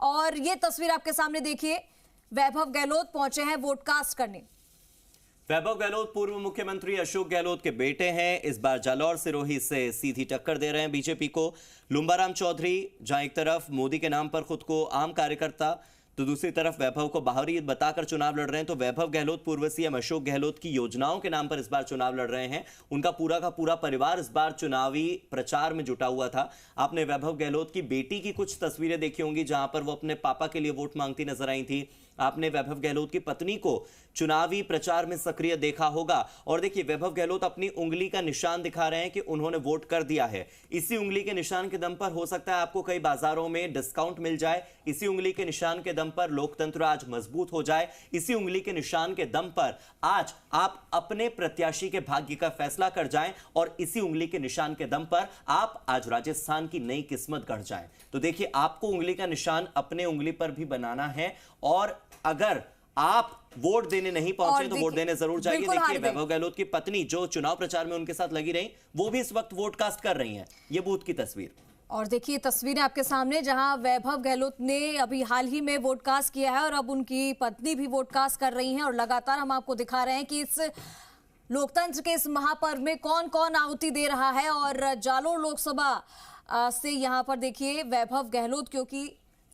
और ये तस्वीर आपके सामने देखिए, वैभव गहलोत पहुंचे हैं वोट कास्ट करने। वैभव गहलोत पूर्व मुख्यमंत्री अशोक गहलोत के बेटे हैं। इस बार जालौर सिरोही से सीधी टक्कर दे रहे हैं बीजेपी को। लुम्बाराम चौधरी जहां एक तरफ मोदी के नाम पर खुद को आम कार्यकर्ता, तो दूसरी तरफ वैभव को बाहरी बताकर चुनाव लड़ रहे हैं। तो वैभव गहलोत पूर्व सीएम अशोक गहलोत की योजनाओं के नाम पर इस बार चुनाव लड़ रहे हैं। उनका पूरा का पूरा परिवार इस बार चुनावी प्रचार में जुटा हुआ था। आपने वैभव गहलोत की बेटी की कुछ तस्वीरें देखी होंगी जहां पर वो अपने पापा के लिए वोट मांगती नजर आई थी। आपने वैभव गहलोत की पत्नी को चुनावी प्रचार में सक्रिय देखा होगा। और देखिए, वैभव गहलोत अपनी उंगली का निशान दिखा रहे हैं कि उन्होंने वोट कर दिया है। इसी उंगली के निशान के दम पर हो सकता है आपको कई बाजारों में डिस्काउंट मिल जाए। इसी उंगली के निशान के दम पर लोकतंत्र आज मजबूत हो जाए। इसी उंगली के निशान के दम पर आज आप अपने प्रत्याशी के भाग्य का फैसला कर जाएं और इसी उंगली के निशान के दम पर आप आज राजस्थान की नई किस्मत गढ़ जाएं। तो देखिए, आपको उंगली का निशान अपने उंगली पर भी बनाना है और अगर आप वोट देने नहीं पहुंचे तो वोट देने जरूर जाइए। देखिए, वैभव गहलोत की पत्नी जो चुनाव प्रचार में उनके साथ लगी रही, वो भी इस वक्त वोट कास्ट कर रही हैं। ये बूथ की तस्वीर। और देखिए तस्वीरें आपके सामने, जहां वैभव गहलोत ने अभी हाल ही में वोट कास्ट किया है और अब उनकी पत्नी भी वोट कास्ट कर रही हैं। और लगातार हम आपको दिखा रहे हैं कि इस लोकतंत्र के इस महापर्व में कौन कौन आहुति दे रहा है। और जालोर लोकसभा से यहाँ पर देखिए वैभव गहलोत क्योंकि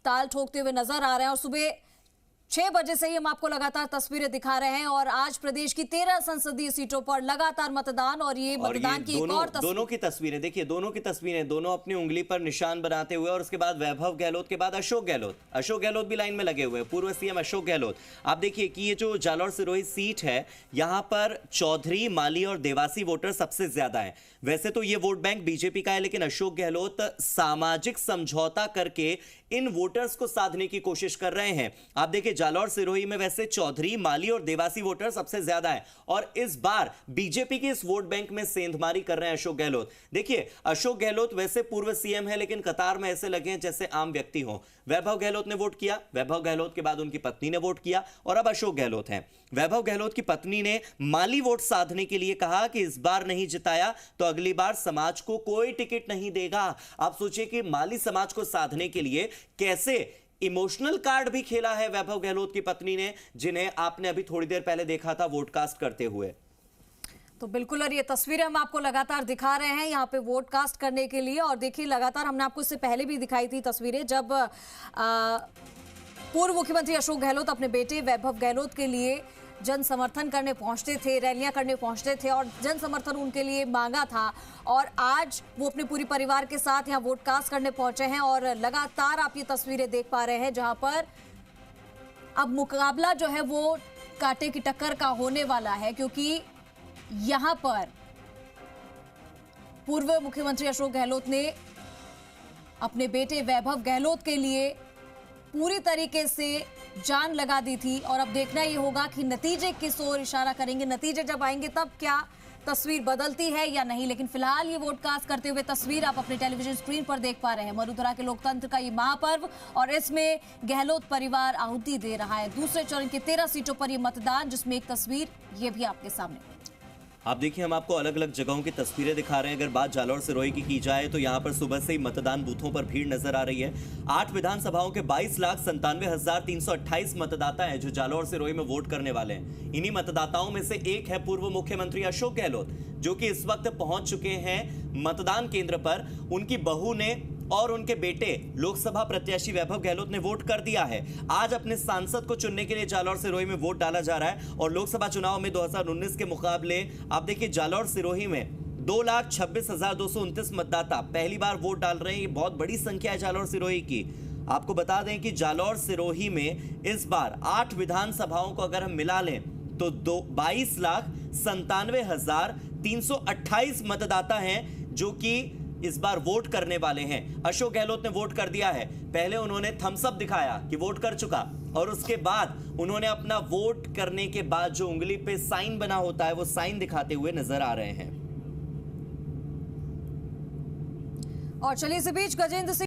ताल ठोकते हुए नजर आ रहे हैं। और सुबह 6 बजे से ही हम आपको लगातार तस्वीरें दिखा रहे हैं। और आज प्रदेश की 13 संसदीय सीटों पर लगातार मतदान और ये मतदान की एक और दोनों की तस्वीरें देखिए, दोनों की तस्वीरें, दोनों अपनी उंगली पर निशान बनाते हुए। और उसके बाद वैभव गहलोत के बाद अशोक गहलोत भी लाइन में लगे हुए हैं। पूर्व सीएम अशोक गहलोत। आप देखिए कि ये जो जालौर सिरोही सीट है, यहां पर चौधरी, माली और देवासी वोटर सबसे ज्यादा हैं। वैसे तो ये वोट बैंक बीजेपी का है, लेकिन अशोक गहलोत सामाजिक समझौता करके इन वोटर्स को साधने की कोशिश कर रहे हैं। आप देखिए, जालौर सिरोही में वैसे चौधरी, माली और देवासी वोटर सबसे ज्यादा हैं और इस बार बीजेपी के इस वोट बैंक में सेंधमारी कर रहे हैं अशोक गहलोत। देखिए, अशोक गहलोत वैसे पूर्व सीएम है, लेकिन कतार में ऐसे लगे हैं जैसे आम व्यक्ति हो। वैभव गहलोत ने वोट किया, वैभव गहलोत के बाद उनकी पत्नी ने वोट किया और अब अशोक गहलोत हैं। वैभव गहलोत की पत्नी ने माली वोट साधने के लिए कहा कि इस बार नहीं जिताया तो अगली बार समाज को कोई टिकट नहीं देगा। आप सोचिए कि माली समाज को साधने के लिए कैसे इमोशनल कार्ड भी खेला है वैभव गहलोत की पत्नी ने, जिन्हें आपने अभी थोड़ी देर पहले देखा था वोट कास्ट करते हुए। तो बिल्कुल, और ये तस्वीरें हम आपको लगातार दिखा रहे हैं यहाँ पे वोट कास्ट करने के लिए। और देखिए, लगातार हमने आपको इससे पहले भी दिखाई थी तस्वीरें, जब पूर्व मुख्यमंत्री अशोक गहलोत अपने बेटे वैभव गहलोत के लिए जन समर्थन करने पहुंचते थे, रैलियां करने पहुंचते थे और जन समर्थन उनके लिए मांगा था। और आज वो अपने पूरे परिवार के साथ यहाँ वोट कास्ट करने पहुंचे हैं। और लगातार आप ये तस्वीरें देख पा रहे हैं जहां पर अब मुकाबला जो है वो कांटे की टक्कर का होने वाला है, क्योंकि यहां पर पूर्व मुख्यमंत्री अशोक गहलोत ने अपने बेटे वैभव गहलोत के लिए पूरी तरीके से जान लगा दी थी। और अब देखना ये होगा कि नतीजे किस ओर इशारा करेंगे। नतीजे जब आएंगे तब क्या तस्वीर बदलती है या नहीं। लेकिन फिलहाल ये वोट कास्ट करते हुए तस्वीर आप अपने टेलीविजन स्क्रीन पर देख पा रहे हैं। मरुधरा के लोकतंत्र का ये महापर्व और इसमें गहलोत परिवार आहुति दे रहा है। दूसरे चरण की 13 सीटों पर ये मतदान, जिसमें एक तस्वीर ये भी आपके सामने। आप देखिए, हम आपको अलग अलग जगहों की तस्वीरें दिखा रहे हैं। अगर बात जालौर सिरोही की जाए तो यहाँ पर सुबह से ही मतदान बूथों पर भीड़ नजर आ रही है। 8 विधानसभाओं के 22,97,328 मतदाता हैं जो जालौर सिरोही में वोट करने वाले हैं। इन्हीं मतदाताओं में से एक है पूर्व मुख्यमंत्री अशोक गहलोत, जो कि इस वक्त पहुंच चुके हैं मतदान केंद्र पर। उनकी बहू ने और उनके बेटे लोकसभा प्रत्याशी वैभव गहलोत ने वोट कर दिया है। आज अपने सांसद को चुनने के लिए जालौर सिरोही में वोट डाला जा रहा है। और लोकसभा चुनाव में 2019 के मुकाबले आप देखिए, जालौर सिरोही में 2,26,229 मतदाता पहली बार वोट डाल रहे हैं। ये बहुत बड़ी संख्या है जालौर सिरोही की। आपको बता दें कि जालौर सिरोही में इस बार 8 विधानसभाओं को अगर हम मिला लें तो 22,97,328 मतदाता हैं जो कि इस बार वोट करने वाले हैं। अशोक गहलोत ने वोट कर दिया है। पहले उन्होंने थम्स अप दिखाया कि वोट कर चुका, और उसके बाद उन्होंने अपना वोट करने के बाद जो उंगली पे साइन बना होता है वो साइन दिखाते हुए नजर आ रहे हैं। और चलिए इस बीच गजेंद्र सिंह